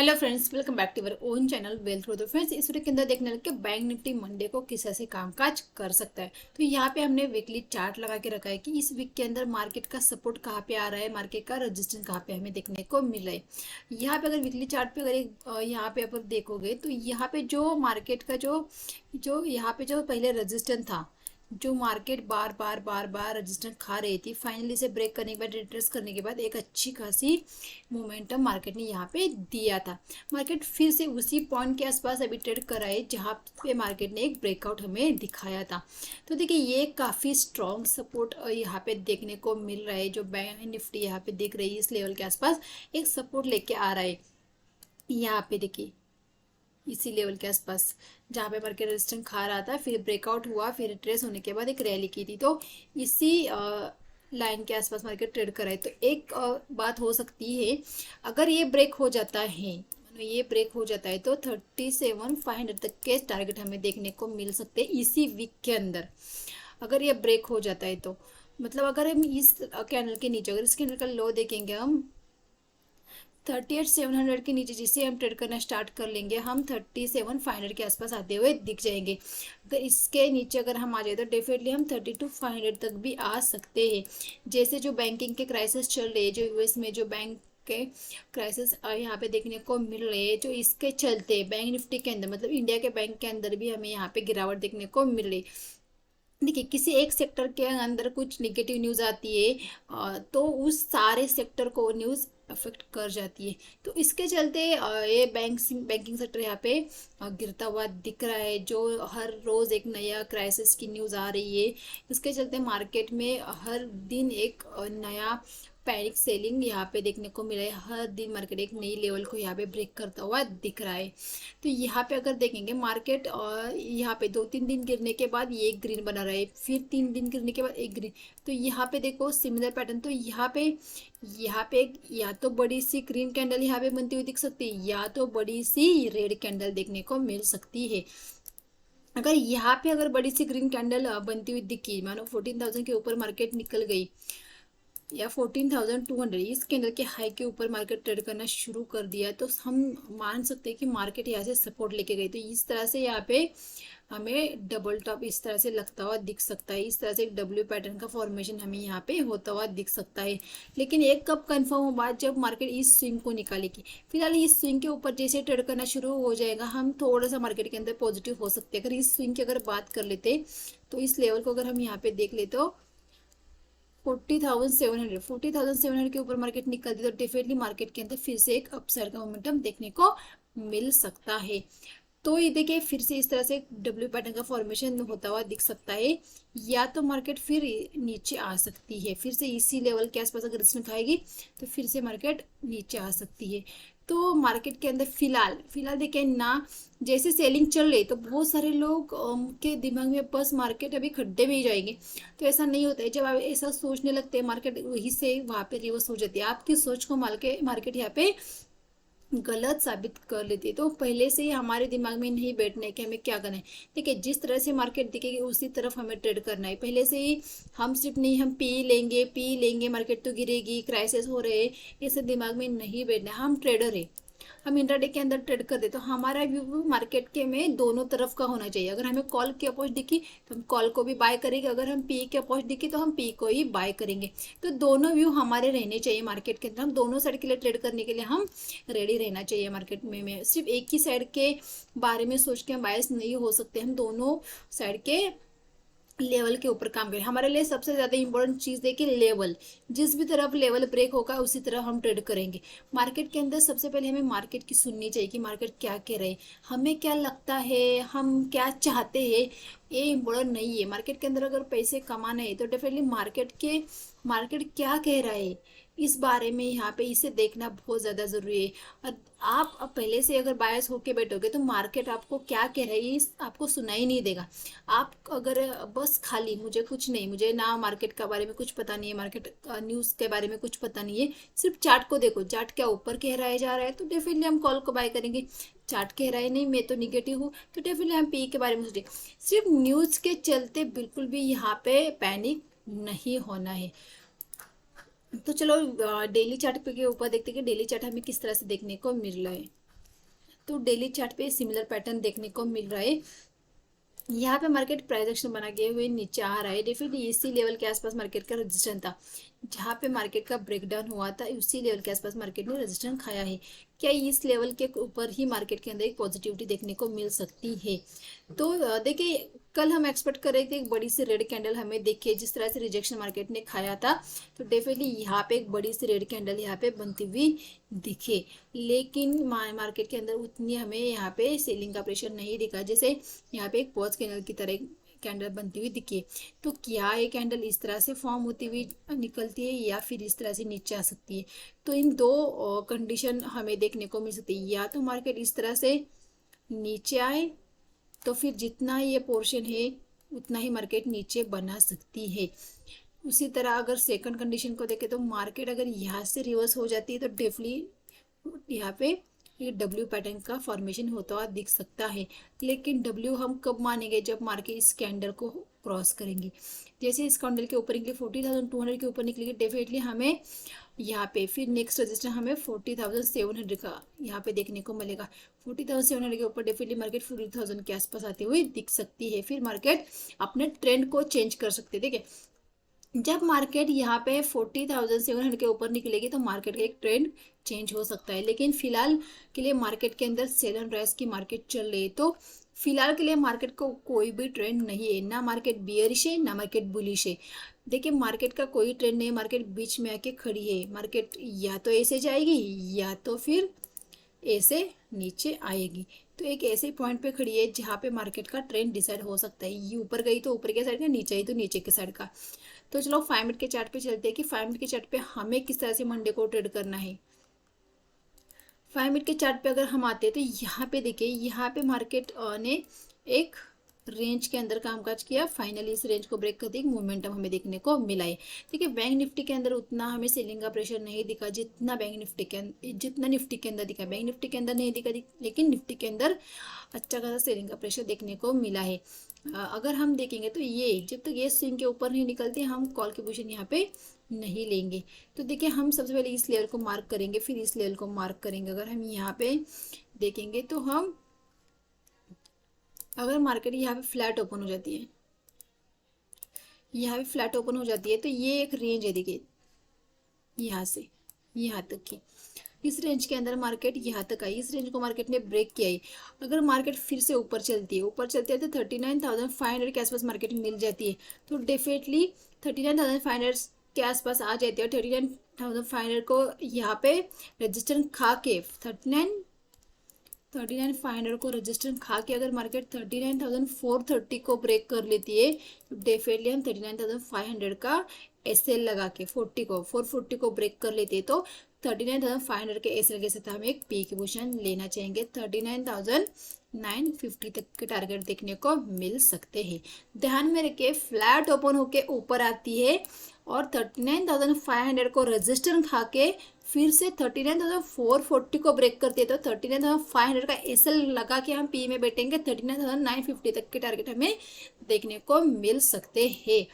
Hello friends, welcome back to our own channel Wealth Growth. Friends, इस video के अंदर देखने लगे बैंक निफ्टी मंडे को किस तरह से कामकाज कर सकता है। तो यहाँ पे हमने वीकली चार्ट लगा के रखा है कि इस वीक के अंदर मार्केट का सपोर्ट कहाँ पे आ रहा है, मार्केट का रजिस्टेंस कहाँ पे हमें देखने को मिल रहा है। यहाँ पे अगर वीकली चार्ट पे अगर यहाँ पे आप देखोगे तो यहाँ पे जो मार्केट का जो यहाँ पे जो पहले रजिस्टेंस था, जो मार्केट बार बार बार बार रजिस्टेंस खा रही थी, फाइनली से ब्रेक करने के बाद रिट्रेस करने के बाद एक अच्छी खासी मोमेंटम मार्केट ने यहाँ पे दिया था। मार्केट फिर से उसी पॉइंट के आसपास अभी ट्रेड कर रहा है जहाँ पे मार्केट ने एक ब्रेकआउट हमें दिखाया था। तो देखिए, ये काफ़ी स्ट्रॉन्ग सपोर्ट यहाँ पे देखने को मिल रहा है। जो बैंक निफ्टी यहाँ पे दिख रही है, इस लेवल के आसपास एक सपोर्ट लेके आ रहा है। यहाँ पे देखिए, इसी लेवल के आसपास जहाँ पे मार्केट रेजिस्टेंस खा रहा था, फिर ब्रेकआउट हुआ, फिर रिट्रेस होने के बाद एक रैली की थी। तो इसी लाइन के आसपास मार्केट ट्रेड कर रहा है। तो एक बात हो सकती है, अगर ये ब्रेक हो जाता है, ये ब्रेक हो जाता है तो 37,500 तक के टारगेट हमें देखने को मिल सकते हैं इसी वीक के अंदर। अगर ये ब्रेक हो जाता है तो मतलब अगर हम इस कैंडल के नीचे, अगर इस कैंडल का लो देखेंगे हम 38,700 के नीचे, जिसे हम ट्रेड करना स्टार्ट कर लेंगे, हम 37,500 के आसपास आते हुए दिख जाएंगे। अगर इसके नीचे अगर हम आ जाए तो डेफिनेटली हम 32,500 तक भी आ सकते हैं। जैसे जो बैंकिंग के क्राइसिस चल रहे हैं, जो यूएस में जो बैंक के क्राइसिस यहाँ पे देखने को मिल रहे हैं, जो इसके चलते बैंक निफ्टी के अंदर मतलब इंडिया के बैंक के अंदर भी हमें यहाँ पे गिरावट देखने को मिल रही। देखिए, किसी एक सेक्टर के अंदर कुछ निगेटिव न्यूज़ आती है तो उस सारे सेक्टर को न्यूज़ अफेक्ट कर जाती है। तो इसके चलते ये बैंकिंग सेक्टर यहाँ पे गिरता हुआ दिख रहा है। जो हर रोज़ एक नया क्राइसिस की न्यूज़ आ रही है, इसके चलते मार्केट में हर दिन एक नया पैनिक सेलिंग यहाँ पे देखने को मिला है। हर दिन मार्केट एक नई लेवल को यहाँ पे ब्रेक करता हुआ दिख रहा है। तो यहाँ पे अगर देखेंगे मार्केट यहाँ पे 2-3 दिन गिरने के बाद ये एक ग्रीन बना रहा है, फिर 3 दिन गिरने के बाद एक ग्रीन। तो यहाँ पे देखो सिमिलर पैटर्न। तो यहाँ पे एक या तो बड़ी सी ग्रीन कैंडल यहाँ पे बनती हुई दिख सकती है, या तो बड़ी सी रेड कैंडल देखने को मिल सकती है। अगर यहाँ पे अगर बड़ी सी ग्रीन कैंडल बनती हुई दिखी, मानो 14,000 के ऊपर मार्केट निकल गई या 14,200 इस कैंडल के हाई के ऊपर मार्केट ट्रेड करना शुरू कर दिया, तो हम मान सकते हैं कि मार्केट यहाँ से सपोर्ट लेके गई। तो इस तरह से यहाँ पे हमें डबल टॉप इस तरह से लगता हुआ दिख सकता है। इस तरह से एक डब्ल्यू पैटर्न का फॉर्मेशन हमें यहाँ पे होता हुआ दिख सकता है। लेकिन एक कब कंफर्म हो बात, जब मार्केट इस स्विंग को निकालेगी। फिलहाल इस स्विंग के ऊपर जैसे ट्रेड करना शुरू हो जाएगा, हम थोड़ा सा मार्केट के अंदर पॉजिटिव हो सकते हैं। अगर इस स्विंग की अगर बात कर लेते तो इस लेवल को अगर हम यहाँ पे देख ले तो 40,700 के ऊपर मार्केट निकलती तो डेफिनेटली मार्केट के अंदर फिर से एक अपसाइड का मोमेंटम देखने को मिल सकता है। तो ये देखिए, फिर से इस तरह से डब्ल्यू पैटर्न का फॉर्मेशन होता हुआ दिख सकता है, या तो मार्केट फिर नीचे आ सकती है। फिर से इसी लेवल के आसपास अगर रिस्क खाएगी तो फिर से मार्केट नीचे आ सकती है। तो मार्केट के अंदर फिलहाल देखिए ना, जैसे सेलिंग चल रही तो बहुत सारे लोग के दिमाग में बस मार्केट अभी खड्डे में ही जाएंगे। तो ऐसा नहीं होता है। जब आप ऐसा सोचने लगते हैं, मार्केट वहीं से वहाँ पे रिवर्स हो जाती है। आपकी सोच को मार्केट यहाँ पे गलत साबित कर लेती है। तो पहले से ही हमारे दिमाग में नहीं बैठना है कि हमें क्या करना है। देखिए, जिस तरह से मार्केट दिखेगी उसी तरफ हमें ट्रेड करना है। पहले से ही हम सिर्फ नहीं, हम पी लेंगे मार्केट तो गिरेगी, क्राइसिस हो रहे, ये सब दिमाग में नहीं बैठना है। हम ट्रेडर है, हम इंट्राडे के अंदर ट्रेड कर दे। तो हमारा व्यू मार्केट के में दोनों तरफ का होना चाहिए। अगर हमें कॉल की अपोज दिखी तो हम कॉल को भी बाय करेंगे, अगर हम पी की अपोज दिखी तो हम पी को ही बाय करेंगे। तो दोनों व्यू हमारे रहने चाहिए मार्केट के अंदर। हम दोनों साइड के लिए ट्रेड करने के लिए हम रेडी रहना चाहिए मार्केट में सिर्फ एक ही साइड के बारे में सोच के हम बायस नहीं हो सकते। हम दोनों साइड के लेवल के ऊपर काम करें। हमारे लिए सबसे ज़्यादा इंपॉर्टेंट चीज़ देखिए लेवल, जिस भी तरफ लेवल ब्रेक होगा उसी तरफ हम ट्रेड करेंगे। मार्केट के अंदर सबसे पहले हमें मार्केट की सुननी चाहिए कि मार्केट क्या कह रहे हैं, हमें क्या लगता है, हम क्या चाहते हैं, ये इम्पोर्टेंट नहीं है। मार्केट के अंदर अगर पैसे कमाना है तो डेफिनेटली मार्केट क्या कह रहा है इस बारे में यहाँ पे इसे देखना बहुत ज़्यादा ज़रूरी है। और आप अब पहले से अगर बायस होके बैठोगे तो मार्केट आपको क्या कह रहा है आपको सुनाई नहीं देगा। आप अगर बस खाली मुझे कुछ नहीं, मुझे ना मार्केट के बारे में कुछ पता नहीं है, मार्केट न्यूज़ के बारे में कुछ पता नहीं है, सिर्फ चार्ट को देखो, चार्ट क्या ऊपर कह रहा है जा रहा है तो डेफिनेटली हम कॉल को बाय करेंगे। चार्ट कह रहा है नहीं मैं तो निगेटिव हूँ तो डेफिनेटली हम पी के बारे में सोचें। सिर्फ न्यूज़ के चलते बिल्कुल भी यहाँ पे पैनिक नहीं होना है। तो चलो डेली चार्ट के ऊपर देखते हैं कि डेली चार्ट हमें किस तरह से देखने को मिल रहा है। तो डेली चार्ट पे सिमिलर पैटर्न देखने को मिल रहा है। यहाँ पे मार्केट प्राइस एक्शन बना के हुए नीचे आ रहा है। डेफिनेटली इसी लेवल के आसपास मार्केट का रजिस्टेंस था, जहाँ पे मार्केट का ब्रेकडाउन हुआ था उसी लेवल के आसपास मार्केट ने रजिस्टेंस खाया है। क्या इस लेवल के ऊपर ही मार्केट के अंदर एक पॉजिटिविटी देखने को मिल सकती है? तो देखिए, कल हम एक्सपेक्ट कर रहे थे एक बड़ी सी रेड कैंडल हमें देखिए, जिस तरह से रिजेक्शन मार्केट ने खाया था, तो डेफिनेटली यहाँ पे एक बड़ी सी रेड कैंडल यहाँ पे बनती हुई दिखे, लेकिन मार्केट के अंदर उतनी हमें यहाँ पे सेलिंग का प्रेशर नहीं दिखा, जैसे यहाँ पे एक पॉज कैंडल की तरह कैंडल बनती हुई दिखे। तो क्या ये कैंडल इस तरह से फॉर्म होती हुई निकलती है या फिर इस तरह से नीचे आ सकती है? तो इन दो कंडीशन हमें देखने को मिल सकती है, या तो मार्केट इस तरह से नीचे आए, तो फिर जितना ये पोर्शन है उतना ही मार्केट नीचे बना सकती है। उसी तरह अगर सेकंड कंडीशन को देखें तो मार्केट अगर यहाँ से रिवर्स हो जाती है तो डेफिनेटली यहाँ पे ये डब्ल्यू पैटर्न का फॉर्मेशन होता हुआ दिख सकता है। लेकिन डब्ल्यू हम कब मानेंगे? जब मार्केट इस कैंडल को क्रॉस करेंगे। जैसे इस कैंडल के ऊपर निकले 40,200 के ऊपर निकलेगी, डेफिनेटली हमें यहाँ पे फिर नेक्स्ट रजिस्टर हमें 40,700 का यहाँ पे देखने को मिलेगा। 40,700 के ऊपर डेफिनेटली मार्केट 40,000 के आसपास आती हुई दिख सकती है। फिर मार्केट अपने ट्रेंड को चेंज कर सकते हैं। ठीक है, जब मार्केट यहाँ पे 40,700 के ऊपर निकलेगी तो मार्केट का एक ट्रेंड चेंज हो सकता है। लेकिन फिलहाल के लिए मार्केट के अंदर सेल एंड राइज की मार्केट चल रही है, तो फिलहाल के लिए मार्केट को कोई भी ट्रेंड नहीं है, ना मार्केट बियरिश है ना मार्केट बुलिश है। देखिए, मार्केट का कोई ट्रेंड नहीं, मार्केट बीच में आके खड़ी है। मार्केट या तो ऐसे जाएगी या तो फिर ऐसे नीचे आएगी। तो एक ऐसे पॉइंट पे खड़ी है जहाँ पे मार्केट का ट्रेंड डिसाइड हो सकता है। ये ऊपर गई तो ऊपर के साइड का, नीचे आई तो नीचे के साइड का। तो चलो 5 मिनट के चार्ट पे चलते हैं कि 5 मिनट के चार्ट पे हमें किस तरह से मंडे को ट्रेड करना है। 5 मिनट के चार्ट पे अगर हम आते हैं तो यहाँ पे देखिए, यहाँ पे मार्केट ने एक रेंज के अंदर कामकाज किया, फाइनली इस रेंज को ब्रेक करते एक मोमेंटम हमें देखने को मिला है। ठीक है, बैंक निफ्टी के अंदर उतना हमें सेलिंग का प्रेशर नहीं दिखा जितना निफ्टी के अंदर दिखा। बैंक निफ्टी के अंदर नहीं दिखा, लेकिन निफ्टी के अंदर अच्छा खासा सेलिंग का प्रेशर देखने को मिला है। अगर हम देखेंगे तो ये जब तक ये स्विंग के ऊपर नहीं निकलती हम कॉल की पोजीशन यहाँ पे नहीं लेंगे। तो देखिए, हम सबसे पहले इस लेवल को मार्क करेंगे, फिर इस लेवल को मार्क करेंगे। अगर हम यहाँ पे देखेंगे तो हम, अगर मार्केट यहाँ पे फ्लैट ओपन हो जाती है, यहाँ पे फ्लैट ओपन हो जाती है, तो ये एक रेंज है। देखिए, यहाँ से यहाँ तक की, इस रेंज के अंदर मार्केट यहाँ तक आई, इस रेंज को मार्केट ने ब्रेक किया है। अगर मार्केट फिर से ऊपर चलती है तो 39,500 के आसपास मार्केट मिल जाती है, तो डेफिनेटली 39,500 के आसपास आ जाती है। और 39,500 को यहाँ पे रजिस्टेंस खा के 39,500 को रजिस्टेंस खा के अगर मार्केट 39,430 को ब्रेक कर लेती है तो डेफिनेटली हम 39,500 का एसएल लगा के 440 को ब्रेक कर लेते हैं, तो 39,500 के एसएल के साथ हम एक पी की पोजीशन लेना चाहेंगे। 39,950 तक के टारगेट देखने को मिल सकते हैं। ध्यान में रखिए, फ्लैट ओपन होके ऊपर आती है और 39,500 को रजिस्टेंस खा के फिर से 39,440 को ब्रेक करते हैं, तो 39,500 का एसएल लगा के हम पी में बैठेंगे। 39,950 तक के टारगेट हमें देखने को मिल सकते हैं।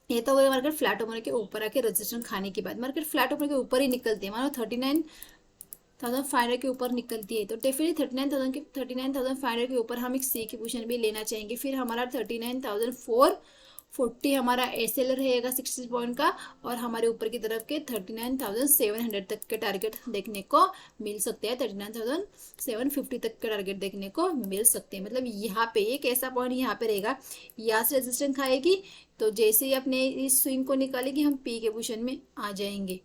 ये तो वही मार्केट फ्लैट ओपन के ऊपर आके रजिस्टेंस खाने के बाद मार्केट फ्लैट ओपन के ऊपर ही निकलती है, मानो 39,500 के ऊपर निकलती है, तो डेफिनेटली 39,500 के ऊपर हम एक सी की पोजीशन भी लेना चाहेंगे। फिर हमारा 39,440 हमारा एसएल रहेगा 60 पॉइंट का, और हमारे ऊपर की तरफ के 39,700 तक के टारगेट देखने को मिल सकते हैं। 39,750 तक के टारगेट देखने को मिल सकते हैं। मतलब यहाँ पे एक ऐसा पॉइंट यहाँ पे रहेगा, यहाँ से रेजिस्टेंस खाएगी, तो जैसे ही अपने इस स्विंग को निकालेगी हम पी के पोजीशन में आ जाएंगे।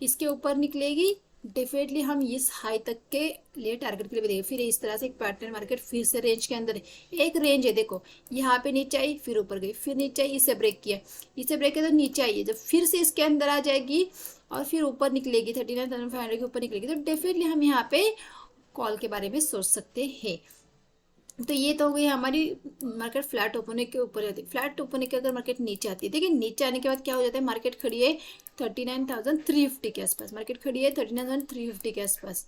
इसके ऊपर निकलेगी, डेफिनेटली हम इस हाई तक के लिए टारगेट के लिए देंगे। फिर इस तरह से एक पैटर्न मार्केट फिर से रेंज के अंदर है, एक रेंज है, देखो यहाँ पे नीचे आई, फिर ऊपर गई, फिर नीचे आई, इसे ब्रेक किया, तो नीचे आई है, जब फिर से इसके अंदर आ जाएगी और फिर ऊपर निकलेगी 39,500 के ऊपर निकलेगी, तो डेफिनेटली हम यहाँ पे कॉल के बारे में सोच सकते हैं। तो ये तो हो गई हमारी मार्केट फ्लैट ओपन के ऊपर जाती है। फ्लैट ओपन के अगर मार्केट नीचे आती है, देखिए नीचे आने के बाद क्या हो जाता है, मार्केट खड़ी है 39,350 के आसपास, मार्केट खड़ी है 39,350 के आसपास।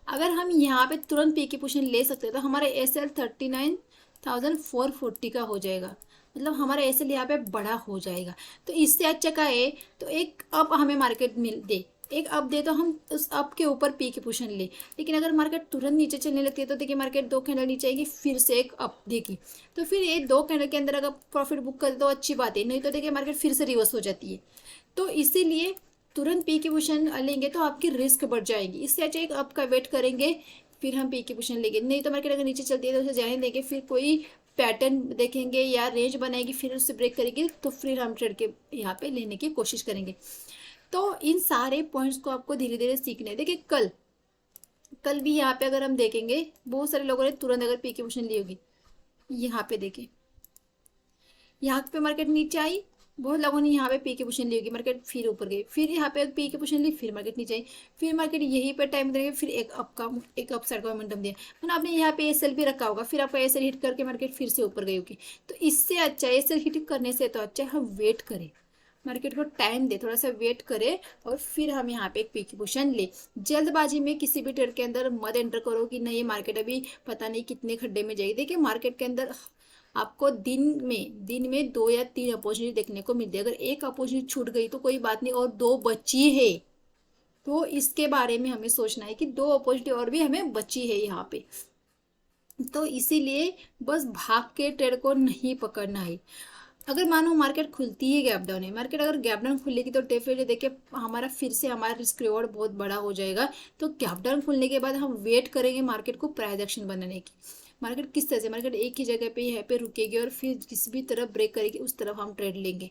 अगर हम यहाँ पे तुरंत पी की पोजीशन ले सकते हैं तो हमारा एसएल 39,440 का हो जाएगा, मतलब हमारा एसएल यहाँ पे बड़ा हो जाएगा। तो इससे अच्छा का है तो एक अब हमें मार्केट मिल दे एक अप दे तो हम उस अप के ऊपर पी की पोजीशन ले, लेकिन अगर मार्केट तुरंत नीचे चलने लगती है तो देखिए मार्केट 2 कैंडल नीचे आएगी, फिर से एक अप देगी, तो फिर ये 2 कैंडल के अंदर अगर प्रॉफिट बुक कर तो अच्छी बात है, नहीं तो देखिए मार्केट फिर से रिवर्स हो जाती है। तो इसीलिए तुरंत पी की पोजीशन लेंगे तो आपकी रिस्क बढ़ जाएगी, इससे अच्छा एक अप का वेट करेंगे फिर हम पी की पोजीशन लेंगे। नहीं तो मार्केट अगर नीचे चलती है तो उसे जाने देंगे, फिर कोई पैटर्न देखेंगे या रेंज बनाएगी, फिर उससे ब्रेक करेगी तो फिर हम ट्रेड के यहाँ पे लेने की कोशिश करेंगे। तो इन सारे पॉइंट्स को आपको धीरे धीरे सीखना है। देखिए कल भी यहाँ पे अगर हम देखेंगे बहुत सारे लोगों ने तुरंत अगर पी की पोजीशन ली होगी, यहाँ पे देखिए यहाँ पे मार्केट नीचे आई, बहुत लोगों ने यहाँ पे पी की पोजीशन ली होगी, मार्केट फिर ऊपर गई, फिर यहाँ पे पी की पोजीशन ली, फिर मार्केट नीचे आई, फिर मार्केट यहीं पे टाइम देंगे, फिर एक अप साइड का मोमेंटम दिया, मतलब आपने यहाँ पे एसएल भी रखा होगा, फिर आपका एसएल हिट करके मार्केट फिर से ऊपर गई होगी। तो इससे अच्छा एसएल हिट करने से तो अच्छा हम वेट करें, मार्केट को टाइम दे, थोड़ा सा वेट करे और फिर हम यहाँ पे एक पी की पोजीशन ले। जल्दबाजी में किसी भी ट्रेड के अंदर मत एंटर करो कि नहीं मार्केट अभी पता नहीं कितने खड्डे में जाएगी। देखिए मार्केट के अंदर आपको दिन में 2 या 3 अपॉर्चुनिटी देखने को मिलती है, अगर एक अपॉर्चुनिटी छूट गई तो कोई बात नहीं और 2 बची है, तो इसके बारे में हमें सोचना है कि 2 अपॉर्चुनिटी और भी हमें बची है यहाँ पे। तो इसीलिए बस भाग के ट्रेड को नहीं पकड़ना है। अगर मानो मार्केट खुलती है गैप डाउन है, मार्केट अगर गैप डाउन खुलेगी तो डेफिनेटली देखिए हमारा फिर से हमारा रिस्क रिवॉर्ड बहुत बड़ा हो जाएगा। तो गैप डाउन खुलने के बाद हम वेट करेंगे मार्केट को प्राइस एक्शन बनाने की, मार्केट किस तरह से, मार्केट एक ही जगह पे यहाँ पे रुकेगी और फिर किसी भी तरफ ब्रेक करेगी उस तरफ हम ट्रेड लेंगे।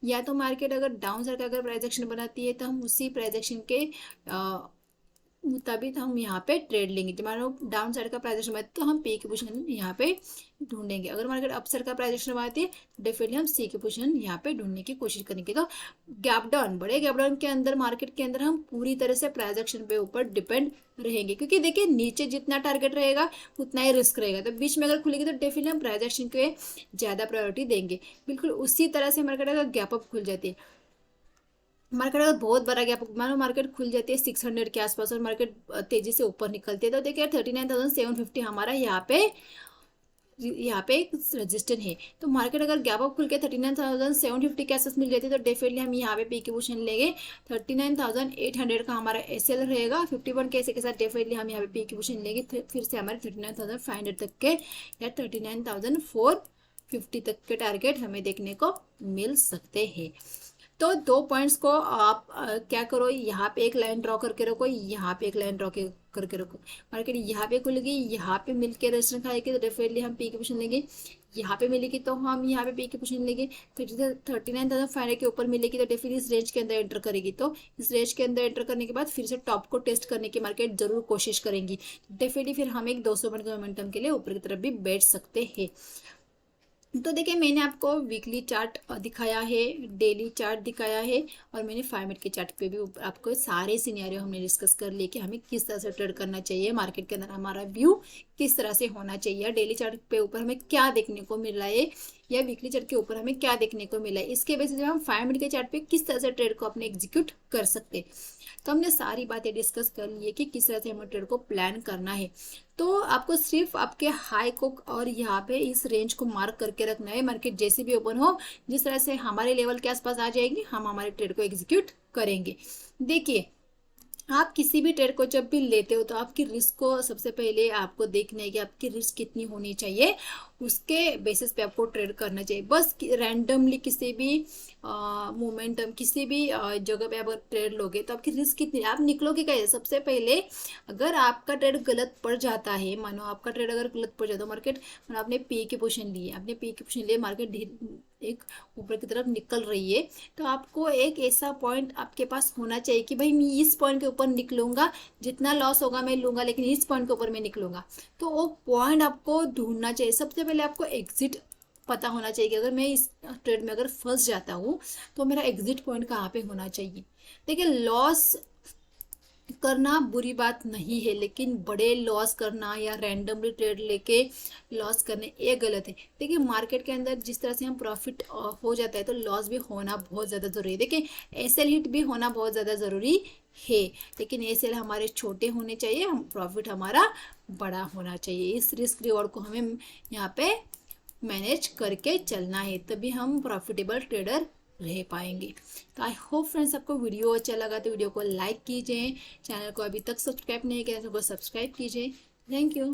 या तो मार्केट अगर डाउन साइड का अगर प्राइस एक्शन बनाती है तो हम उसी प्राइस एक्शन के मुताबिक हम यहाँ पे ट्रेड लेंगे। जब मानो डाउन साइड का प्राइजेशन बनाती है तो हम पी की पोजीशन यहाँ पे ढूंढेंगे, अगर मार्केट अप साइड का प्राइजेशन बनाती है डेफिनेटली हम सी की पोजीशन यहाँ पे ढूंढने की कोशिश करेंगे। तो गैप डाउन, बड़े गैप डाउन के अंदर मार्केट के अंदर हम पूरी तरह से प्राइजेशन पे ऊपर डिपेंड रहेंगे, क्योंकि देखिए नीचे जितना टारगेट रहेगा उतना ही रिस्क रहेगा। तो बीच में अगर खुलेगी तो डेफिनेटली हम प्राइजेशन के ज़्यादा प्रायोरिटी देंगे। बिल्कुल उसी तरह से मार्केट अगर गैप अप खुल जाती है, मार्केट अगर बहुत बड़ा गैप मानो मार्केट खुल जाती है 600 के आसपास और मार्केट तेजी से ऊपर निकलती है तो देखिए 39,750 हमारा यहाँ पे एक रजिस्टर है। तो मार्केट अगर गैप अप खुल के 39,750 के आसपास मिल जाती है तो डेफिनेटली हम यहाँ पे पी की पोजीशन लेंगे। 39,800 का हमारा एसएल रहेगा, 51 के ऐसे के साथ डेफिनेटली हम यहाँ पे पी की पोजीशन लेंगे, फिर से हमारे 39,500 तक के या 39,450 तक के टारगेट हमें देखने को मिल सकते हैं। तो 2 पॉइंट्स को आप क्या करो, यहाँ पे एक लाइन ड्रॉ करके रखो, यहाँ पे एक लाइन ड्रॉ करके रखो। मार्केट यहाँ पे खुलेगी, यहाँ पे मिलके रेजिस्टेंस खाएगी तो डेफिनेटली हम पी की पोजीशन लेंगे, यहाँ पे मिलेगी तो हम यहाँ पे पी की पोजीशन लेंगे। 39,500 के ऊपर मिलेगी तो डेफिनेटली इस रेंज के अंदर एंटर करेगी, तो इस रेंज के अंदर एंटर करने के बाद फिर से टॉप को टेस्ट करने की मार्केट जरूर कोशिश करेंगी। डेफिनेटली फिर हम एक 200 पॉइंट के मोमेंटम के लिए ऊपर की तरफ भी बैठ सकते हैं। तो देखिए मैंने आपको वीकली चार्ट दिखाया है, डेली चार्ट दिखाया है और मैंने 5 मिनट के चार्ट पे भी आपको सारे सिनेरियो हमने डिस्कस कर लिए कि हमें किस तरह से ट्रेड करना चाहिए, मार्केट के अंदर हमारा व्यू किस तरह से होना चाहिए, डेली चार्ट पे ऊपर हमें क्या देखने को मिल रहा है या वीकली चार्ट के ऊपर हमें क्या देखने को मिला है, इसके बेसिस पे हम 5 मिनट के चार्ट पे किस तरह से ट्रेड को अपने एग्जीक्यूट कर सकते। तो हमने सारी बातें डिस्कस कर ली है कि किस तरह से हमें ट्रेड को प्लान करना है। तो आपको सिर्फ आपके हाई को और यहाँ पे इस रेंज को मार्क करके रखना है, मार्केट जैसे भी ओपन हो जिस तरह से हमारे लेवल के आसपास आ जाएगी हम हमारे ट्रेड को एग्जीक्यूट करेंगे। देखिए आप किसी भी ट्रेड को जब भी लेते हो तो आपकी रिस्क को सबसे पहले आपको देखना है कि आपकी रिस्क कितनी होनी चाहिए, उसके बेसिस पे आपको ट्रेड करना चाहिए। बस रैंडमली किसी भी मोमेंटम किसी भी जगह पे आप ट्रेड लोगे तो आपकी रिस्क कितनी, आप निकलोगे कैसे। सबसे पहले अगर आपका ट्रेड गलत पड़ जाता है, मानो आपका ट्रेड अगर गलत पड़ जाता है, मार्केट आपने पी की पोजीशन ली है, आपने पी की पोजीशन ली, मार्केट एक ऊपर की तरफ निकल रही है, तो आपको एक ऐसा पॉइंट आपके पास होना चाहिए कि भाई मैं इस पॉइंट के ऊपर निकलूंगा, जितना लॉस होगा मैं लूंगा लेकिन इस पॉइंट के ऊपर मैं निकलूंगा। तो वो पॉइंट आपको ढूंढना चाहिए। सबसे पहले आपको एग्जिट पता होना चाहिए कि अगर मैं इस ट्रेड में अगर फंस जाता हूँ तो मेरा एग्जिट पॉइंट कहाँ पे होना चाहिए। देखिए लॉस करना बुरी बात नहीं है, लेकिन बड़े लॉस करना या रैंडमली ट्रेड लेके लॉस करने ये गलत है। देखिए मार्केट के अंदर जिस तरह से हम प्रॉफिट हो जाता है तो लॉस भी होना बहुत ज़्यादा ज़रूरी है। देखिए एसएल हिट भी होना बहुत ज़्यादा ज़रूरी है, लेकिन एसएल हमारे छोटे होने चाहिए, हम प्रॉफिट हमारा बड़ा होना चाहिए। इस रिस्क रिवॉर्ड को हमें यहाँ पे मैनेज करके चलना है, तभी हम प्रॉफिटेबल ट्रेडर रह पाएंगे। तो आई होप फ्रेंड्स आपको वीडियो अच्छा लगा तो वीडियो को लाइक कीजिए, चैनल को अभी तक सब्सक्राइब नहीं किया तो सब्सक्राइब कीजिए। Thank you.